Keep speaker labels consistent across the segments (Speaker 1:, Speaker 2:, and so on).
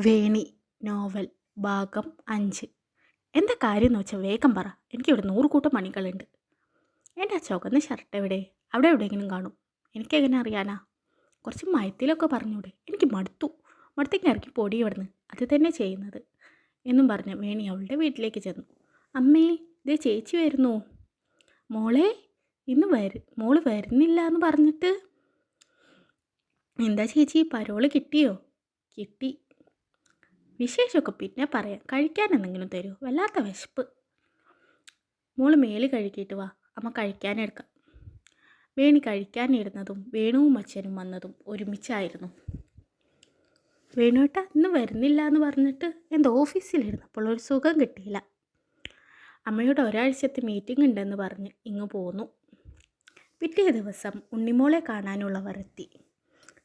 Speaker 1: Veni novel ഭാഗം 5. എന്താ കാര്യം എന്ന് വെച്ചാൽ വേഗം പറ. എനിക്കിവിടെ 100 കൂട്ടം പണികളുണ്ട്. എൻ്റെ ആ ചുവന്ന ഷർട്ട് എവിടെ? അവിടെ എവിടെയെങ്കിലും കാണും. എനിക്കെങ്ങനെ അറിയാനാ? കുറച്ച് മയത്തിലൊക്കെ പറഞ്ഞൂടെ? എനിക്ക് മടുത്തേക്ക് ഇറക്കി പൊടി ഇവിടുന്ന്. അത് തന്നെ ചെയ്യുന്നത് എന്നും പറഞ്ഞ് വേണി അവളുടെ വീട്ടിലേക്ക് ചെന്നു. അമ്മേ, ഇതേ ചേച്ചി വരുന്നു. മോളെ, മോള് വരുന്നില്ല എന്ന് പറഞ്ഞിട്ട്. എന്താ ചേച്ചി, പരോള് കിട്ടിയോ? കിട്ടി. വിശേഷമൊക്കെ പിന്നെ പറയാം. കഴിക്കാൻ എന്തെങ്കിലും തരൂ, വല്ലാത്ത വിശപ്പ്. മോള് മേല് കഴുകിയിട്ട് വാ, അമ്മ കഴിക്കാനെടുക്കാം. വേണി കഴിക്കാനിരുന്നതും വേണുവും അച്ഛനും വന്നതും ഒരുമിച്ചായിരുന്നു. വേണുവേട്ട ഇന്ന് വരുന്നില്ല എന്ന് പറഞ്ഞിട്ട് എൻ്റെ ഓഫീസിലിരുന്നപ്പോൾ ഒരു സുഖം കിട്ടിയില്ല. അമ്മയുടെ ഒരാഴ്ചത്തെ മീറ്റിംഗ് ഉണ്ടെന്ന് പറഞ്ഞ് ഇങ്ങ് പോന്നു. പിറ്റേ ദിവസം ഉണ്ണിമോളെ കാണാനുള്ളവർ എത്തി.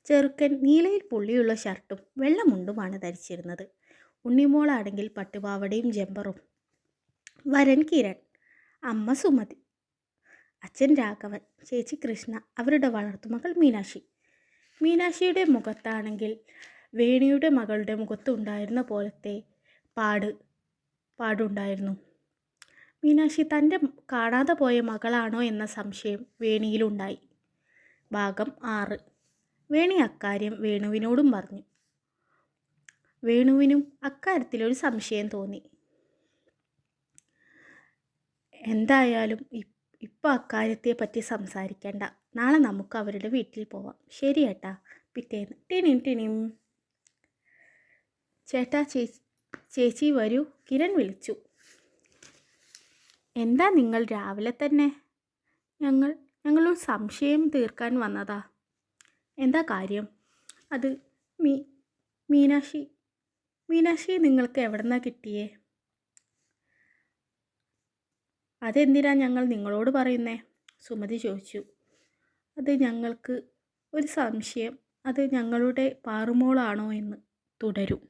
Speaker 1: ചെറുക്കൻ നീലയിൽ പുള്ളിയുള്ള ഷർട്ടും വെള്ള മുണ്ടുമാണ് ധരിച്ചിരുന്നത്. ഉണ്ണിമോളാണെങ്കിൽ പട്ടുപാവടയും ജമ്പറും. വരൻ കിരൺ, അമ്മ സുമതി, അച്ഛൻ രാഘവൻ, ചേച്ചി കൃഷ്ണ, അവരുടെ വളർത്തുമകൾ മീനാക്ഷി. മീനാക്ഷിയുടെ മുഖത്താണെങ്കിൽ വേണിയുടെ മകളുടെ മുഖത്തുണ്ടായിരുന്ന പോലത്തെ പാടുണ്ടായിരുന്നു. മീനാക്ഷി തൻ്റെ കാണാതെ പോയ മകളാണോ എന്ന സംശയം വേണിയിലുണ്ടായി. ഭാഗം 6. വേണി അക്കാര്യം വേണുവിനോടും പറഞ്ഞു. വേണുവിനും അക്കാര്യത്തിലൊരു സംശയം തോന്നി. എന്തായാലും ഇപ്പോൾ അക്കാര്യത്തെപ്പറ്റി സംസാരിക്കേണ്ട. നാളെ നമുക്ക് അവരുടെ വീട്ടിൽ പോവാം. ശരി ഏട്ടാ. പിറ്റേന്ന് ടിനിം. ചേട്ടാ, ചേച്ചി വരൂ, കിരൺ വിളിച്ചു. എന്താ നിങ്ങൾ രാവിലെ തന്നെ? ഞങ്ങളൊരു സംശയം തീർക്കാൻ വന്നതാ. എന്താ കാര്യം? അത് മീനാക്ഷി നിങ്ങൾക്ക് എവിടെന്നാ കിട്ടിയേ? അതെന്തിനാ ഞങ്ങൾ നിങ്ങളോട് പറയുന്നേ? സുമതി ചോദിച്ചു. അത് ഞങ്ങൾക്ക് ഒരു സംശയം. അത് ഞങ്ങളുടെ പാറുമോളാണോ എന്ന്. തുടരും.